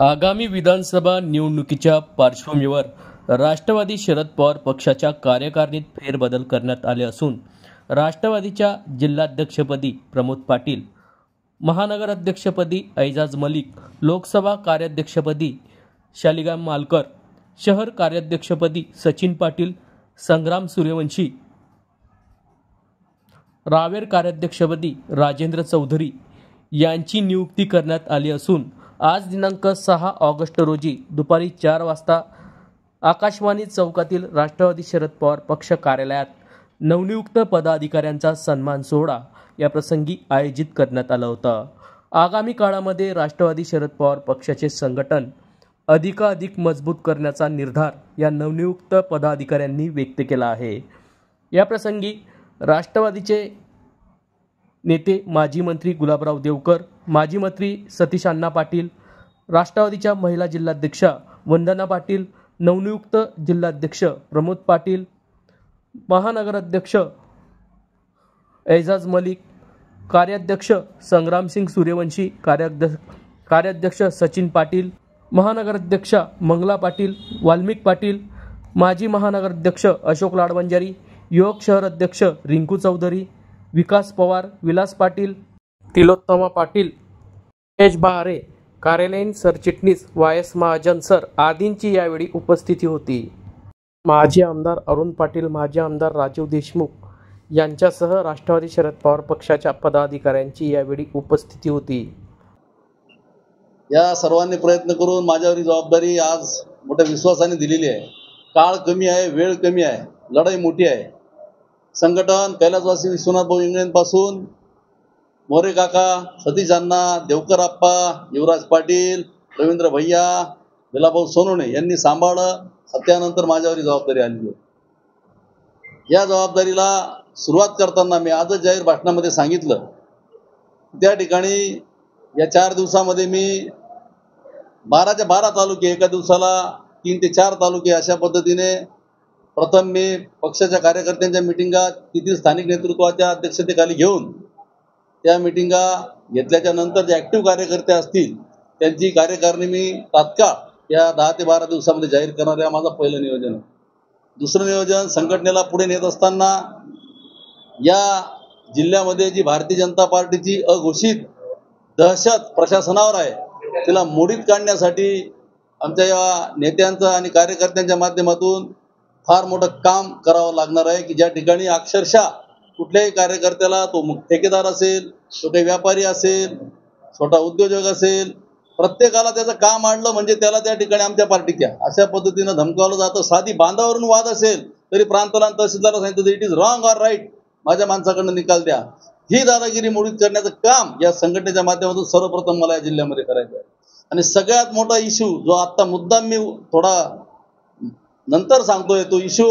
आगामी विधानसभा निवडणुकीच्या पार्श्वभूमीवर राष्ट्रवादी शरद पवार पक्षाच्या कार्यकारिणीत फेरबदल करण्यात आले असून राष्ट्रवादीच्या जिल्हाध्यक्षपदी प्रमोद पाटील, महानगर अध्यक्षपदी ऐजाज मलिक, लोकसभा कार्याध्यक्षपदी शालिग्राम मालकर, शहर कार्याध्यक्षपदी सचिन पाटील, संग्राम सूर्यवंशी, रावेर कार्याध्यक्षपदी राजेंद्र चौधरी यांची नियुक्ती करण्यात आली असून आज दिनांक 6 ऑगस्ट रोजी दुपारी 4 वाजता आकाशवाणी चौकातील राष्ट्रवादी शरद पवार पक्ष कार्यालयात नवनियुक्त पदाधिकाऱ्यांचा सन्मान सोहळा या प्रसंगी आयोजित करण्यात आला होता। आगामी काळामध्ये राष्ट्रवादी शरद पवार पक्षाचे संघटन अधिकाधिक मजबूत करण्याचा निर्धार या नवनियुक्त पदाधिकाऱ्यांनी व्यक्त केला आहे। या प्रसंगी राष्ट्रवादीचे नेते माजी मंत्री गुलाबराव देवकर, माजी मंत्री सतीश अण्णा पाटील, राष्ट्रवादीच्या महिला जिल्हाध्यक्षा वंदना पाटील, नवनियुक्त जिल्हाध्यक्ष प्रमोद पाटील, महानगर अध्यक्ष ऐजाज मलिक, कार्याध्यक्ष संग्रामसिंग सूर्यवंशी, कार्याध्यक्ष सचिन पाटील, महानगर अध्यक्षा मंगला पाटील, वाल्मिक पाटील, माजी महानगर अध्यक्ष अशोक लाडवंजारी, युवक शहर अध्यक्ष रिंकू चौधरी, विकास पवार, विलास पाटील, तिलोत्तमा पाटील, महेश बहारे, कार्यालयीन सरचिटणीस वायस महाजन सर आदींची यावेळी उपस्थिती होती। माजी आमदार अरुण पाटील, माजी आमदार राजीव देशमुख यांच्यासह राष्ट्रवादी शरद पवार पक्षाच्या पदाधिकाऱ्यांची यावेळी उपस्थिती होती। या सर्वांनी प्रयत्न करून माझ्यावरील जबाबदारी आज मोठ्या विश्वासाने दिलेली आहे। काळ कमी आहे, वेळ कमी आहे, लढाई मोठी आहे। संघटन कैलासवासी विश्वनाथ भाऊ इंगळेंपासून मोरे काका, सतीश अण्णा, देवकर आप्पा, युवराज पाटील, रवींद्र भैया, बेलाभाऊ सोनवणे यांनी सांभाळलं। त्यानंतर माझ्यावर जबाबदारी आली आहे। या जबाबदारीला सुरुवात करताना मी आजच जाहीर भाषणामध्ये सांगितलं, त्या ठिकाणी या 4 दिवसामध्ये मी 12च्या 12 तालुके, एका दिवसाला 3 ते 4 तालुके अशा पद्धतीने प्रथम मी पक्षाच्या कार्यकर्त्यांच्या मिटिंगा तिथील स्थानिक नेतृत्वाच्या अध्यक्षतेखाली घेऊन त्या मिटिंगा घेतल्याच्या नंतर जे ॲक्टिव्ह कार्यकर्ते असतील त्यांची कार्यकारिणी मी तात्काळ या 10 ते 12 दिवसामध्ये जाहीर करणार आहे। माझं पहिलं नियोजन आहे। दुसरं नियोजन, संघटनेला पुढे नेत असताना या जिल्ह्यामध्ये जी भारतीय जनता पार्टीची अघोषित दहशत प्रशासनावर आहे तिला मोडीत काढण्यासाठी आमच्या या नेत्यांचं आणि कार्यकर्त्यांच्या माध्यमातून फार मोठं काम करावं लागणार आहे की ज्या ठिकाणी अक्षरशः कुठल्याही कार्यकर्त्याला, तो ठेकेदार असेल, छोटे व्यापारी असेल, छोटा उद्योजक असेल, प्रत्येकाला त्याचं काम आणलं म्हणजे त्याला त्या ठिकाणी आमच्या पार्टीच्या अशा पद्धतीनं धमकावलं जातं। साधी बांधावरून वाद असेल तरी प्रांताला तहसीलदारला सांगितलं it is wrong or right, माझ्या माणसाकडनं निकाल द्या। ही दादागिरी मोडीत करण्याचं काम या संघटनेच्या माध्यमातून सर्वप्रथम मला या जिल्ह्यामध्ये करायचं आहे। आणि सगळ्यात मोठा इश्यू जो आता मुद्दाम मी थोडा नंतर सांगतोय, तो इश्यू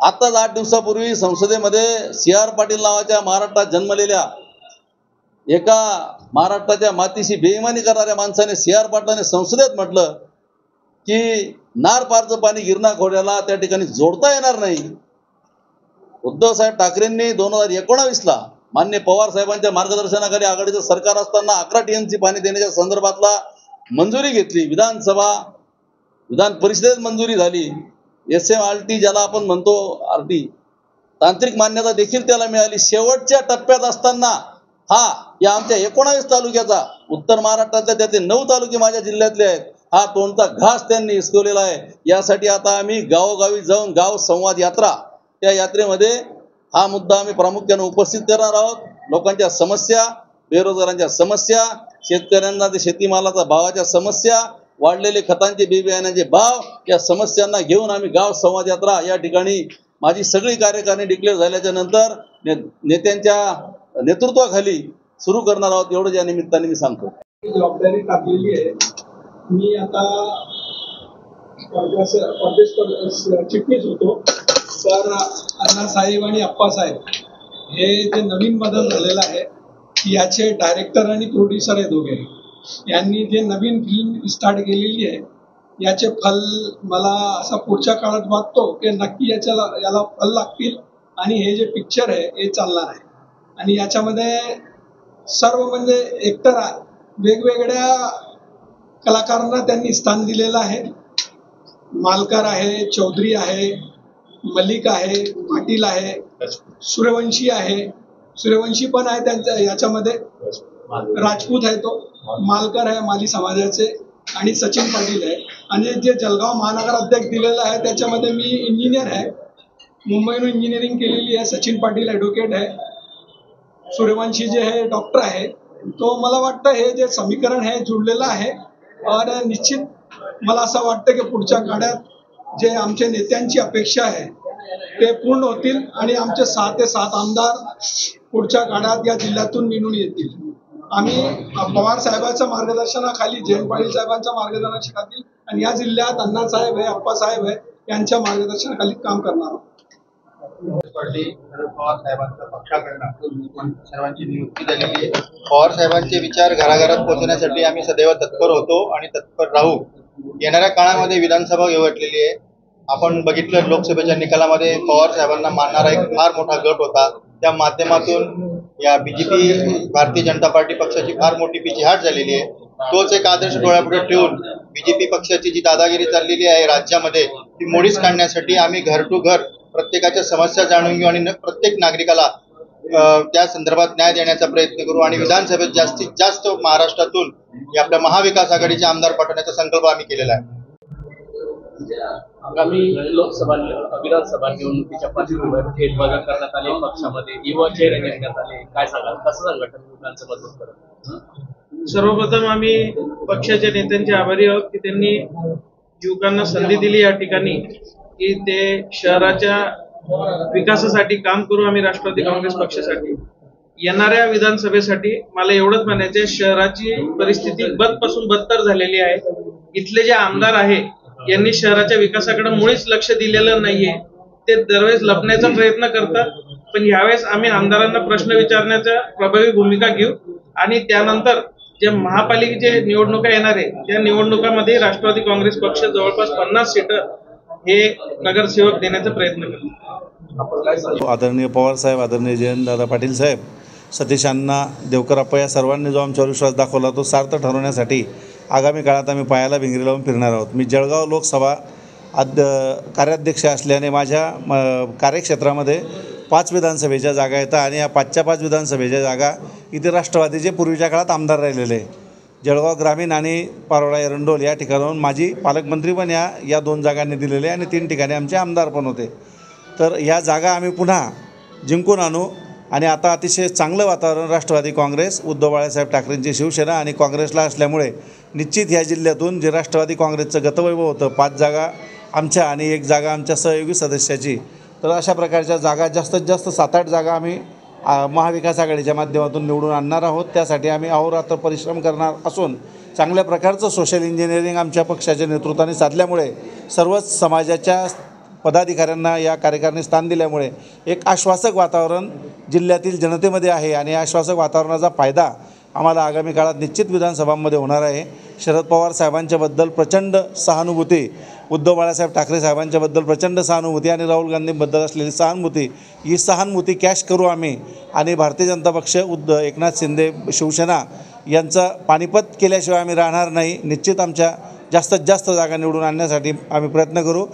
आताच 8 दिवसापूर्वी संसदेमध्ये CR पाटील नावाच्या महाराष्ट्रात जन्मलेल्या एका महाराष्ट्राच्या मातीशी बेईमानी करणाऱ्या माणसाने CR पाटलाने संसदेत म्हटलं की नार पारचं पाणी गिरणा खोऱ्याला त्या ठिकाणी जोडता येणार नाही। उद्धव साहेब ठाकरेंनी 2019ला माननीय पवार साहेबांच्या मार्गदर्शनाखाली आघाडीचं सरकार असताना 11 TMC पाणी देण्याच्या संदर्भातला मंजुरी घेतली। विधान परिषदेत मंजुरी झाली। SMRT ज्याला आपण म्हणतो RT, तांत्रिक मान्यता देखील त्याला मिळाली। शेवटच्या टप्प्यात असताना या आमच्या 19 तालुक्याचा, उत्तर महाराष्ट्रातल्या त्याचे 9 तालुके माझ्या जिल्ह्यातले आहेत, हा तोंडचा घास त्यांनी हिसकवलेला आहे। यासाठी आता आम्ही गावोगावी जाऊन गाव संवाद यात्रा, त्या यात्रेमध्ये हा मुद्दा आम्ही प्रामुख्याने उपस्थित करणार आहोत। लोकांच्या समस्या, बेरोजगारांच्या समस्या, शेतकऱ्यांना ते शेतीमालाचा भावाच्या समस्या, वाढलेले खतांचे बी बियाण्याचे भाव, या समस्यांना घेऊन आम्ही गाव संवाद यात्रा या ठिकाणी माझी सगळी कार्यकारिणी डिक्लेअर झाल्याच्या नंतर नेत्यांच्या नेतृत्वाखाली सुरू करणार आहोत। एवढं या निमित्ताने मी सांगतो। जबाबदारी टाकलेली आहे। मी आता प्रदेश चिटणीस होतो, तर अण्णासाहेब आणि अप्पासाहेब हे जे नवीन बदल झालेला आहे याचे डायरेक्टर आणि प्रोड्युसर आहे दोघे। यांनी जे नवीन फिल्म स्टार्ट केलेली आहे याचे फल मला असा पुढच्या काळात वाटतो की नक्की याला फल लागतील आणि हे जे पिक्चर आहे हे चालणार आहे। आणि याच्यामध्ये सर्व म्हणजे एकतर वेगवेगळ्या कलाकारांना त्यांनी स्थान दिलेलं आहे. मालकर आहे, चौधरी आहे, मलिक आहे, पाटील आहे, सूर्यवंशी आहे. सूर्यवंशी पण आहे त्यांच्या याच्यामध्ये, राजपूत आहे तो, मालकर आहे माली समाजाचे, आणि सचिन पाटील आहे. आणि जे जळगाव महानगर अध्यक्ष दिलेलं आहे त्याच्यामध्ये मी इंजिनियर आहे, मुंबईहून इंजिनिअरिंग केलेली आहे. सचिन पाटील ॲडव्होकेट आहे. सूर्यवंशी जे आहे डॉक्टर आहे. तो मला वाटतं हे जे समीकरण आहे जुळलेलं आहे. आणि निश्चित मला असं वाटतं की पुढच्या काळात जे आमच्या नेत्यांची अपेक्षा आहे ते पूर्ण होतील आणि आमचे 6 ते 7 आमदार पुढच्या काळात या जिल्ह्यातून निवडून येतील. आम्ही पवार साहेबांच्या मार्गदर्शनाखाली, जयंत पाटील साहेबांच्या मार्गदर्शनाखाली आणि या जिल्ह्यात अण्णासाहेब आहे, अप्पासाहेब आहे यांच्या मार्गदर्शनाखाली काम करणार आहोत. पवार साहेबांचा पक्षाकडनं सर्वांची नियुक्ती झालेली आहे. पवार साहेबांचे विचार घराघरात पोहोचण्यासाठी आम्ही सदैव तत्पर होतो आणि तत्पर राहू. येणाऱ्या काळामध्ये विधानसभा निवडलेली आहे. आपण बघितलं लोकसभेच्या निकालामध्ये पवार साहेबांना मानणारा एक फार मोठा गट होता. त्या माध्यमातून या बीजेपी भारतीय जनता पार्टी पक्षाची फार मोठी पिछेहाट झालेली आहे. तोच एक आदर्श डोळ्यापुढे ठेवून बीजेपी पक्षाची जी दादागिरी चाललेली आहे राज्यामध्ये ती मोडीच काढण्यासाठी आम्ही घर टू घर प्रत्येकाच्या समस्या जाणून घेऊ आणि प्रत्येक नागरिकाला त्या संदर्भात न्याय देण्याचा प्रयत्न करू आणि विधानसभेत जास्तीत जास्त महाराष्ट्रातून आपल्या महाविकास आघाडीचे आमदार पाठवण्याचा संकल्प आम्ही केलेला आहे. आगामी लोकसभा विधानसभा निवडणुकीच्या पार्श्वभूमीवर फेरबदल करण्यात आले, पक्षामध्ये युवा चेहरे नेमण्यात आले. काय सांगाल, कसं संघटन युवकांचं मदत करत? सर्वप्रथम आम्ही पक्षाच्या नेत्यांचे आभारी आहोत की त्यांनी युवकांना संधी दिली या ठिकाणी की ते शहराच्या विकासासाठी काम करू. आम्ही राष्ट्रवादी काँग्रेस पक्षासाठी येणाऱ्या विधानसभेसाठी मला एवढंच म्हणायचं आहे, शहराची परिस्थिती बदपासून बदतर झालेली आहे. इथले जे आमदार आहे यांनी शहराच्या विकासाकडे मुळीच लक्ष दिलेलं नाहीये. ते दरवेळेस लपण्याचा प्रयत्न करतात. पण यावेळेस आम्ही आमदारांना प्रश्न विचारण्याचा प्रभावी भूमिका घेऊ आणि त्यानंतर जे महापालिकेचे निवडणुका येणार आहे त्या निवडणुकांमध्ये राष्ट्रवादी काँग्रेस पक्ष जवळपास 50 सीटं हे नगरसेवक देण्याचा प्रयत्न करतो. आदरणीय पवार साहेब, आदरणीय जयंतदादा पाटील साहेब, सतीश अण्णा, देवकर अप्पा या सर्वांनी जो आमच्यावर विश्वास दाखवला तो सार्थ ठरवण्यासाठी आगामी काळात आम्ही पायाला भिंगरी लावून फिरणार आहोत. मी जळगाव लोकसभा कार्याध्यक्ष असल्याने माझ्या कार्यक्षेत्रामध्ये 5 विधानसभेच्या जागा येतात आणि या 5च्या 5 विधानसभेच्या जागा इथे राष्ट्रवादीचे पूर्वीच्या काळात आमदार राहिलेले. जळगाव ग्रामीण आणि पारोळा एरंडोल या ठिकाणाहून माजी पालकमंत्री पण या 2 जागांनी दिलेले आणि 3 ठिकाणी आमचे आमदार पण होते. तर या जागा आम्ही पुन्हा जिंकून आणू आणि आता अतिशय चांगलं वातावरण राष्ट्रवादी काँग्रेस, उद्धव बाळासाहेब ठाकरेंची शिवसेना आणि काँग्रेसला असल्यामुळे निश्चित ह्या जिल्ह्यातून जे राष्ट्रवादी काँग्रेसचं गतवैभव होतं 5 जागा आमच्या आणि 1 जागा आमच्या सहयोगी सदस्याची, तर अशा प्रकारच्या जागा जास्तीत जास्त 7-8 जागा आम्ही महाविकास आघाडीच्या माध्यमातून निवडून आणणार आहोत. त्यासाठी आम्ही अहोरात्र परिश्रम करणार असून चांगल्या प्रकारचं सोशल इंजिनिअरिंग आमच्या पक्षाच्या नेतृत्वाने साधल्यामुळे सर्वच समाजाच्या पदाधिकाऱ्यांना या कार्यकारिणीत स्थान दिल्यामुळे एक आश्वासक वातावरण जिल्ह्यातील जनतेमध्ये आहे आणि आश्वासक वातावरणाचा फायदा आम्हाला आगामी काळात निश्चित विधानसभांमध्ये होणार आहे. शरद पवार साहेबांच्याबद्दल प्रचंड सहानुभूती, उद्धव बाळासाहेब ठाकरे साहेबांच्याबद्दल प्रचंड सहानुभूती आणि राहुल गांधींबद्दल असलेली सहानुभूती, ही सहानुभूती कॅश करू आम्ही आणि भारतीय जनता पक्ष, एकनाथ शिंदे, शिवसेना यांचं पानिपत केल्याशिवाय आम्ही राहणार नाही. निश्चित आमच्या जास्तीत जास्त जागा निवडून आणण्यासाठी आम्ही प्रयत्न करू.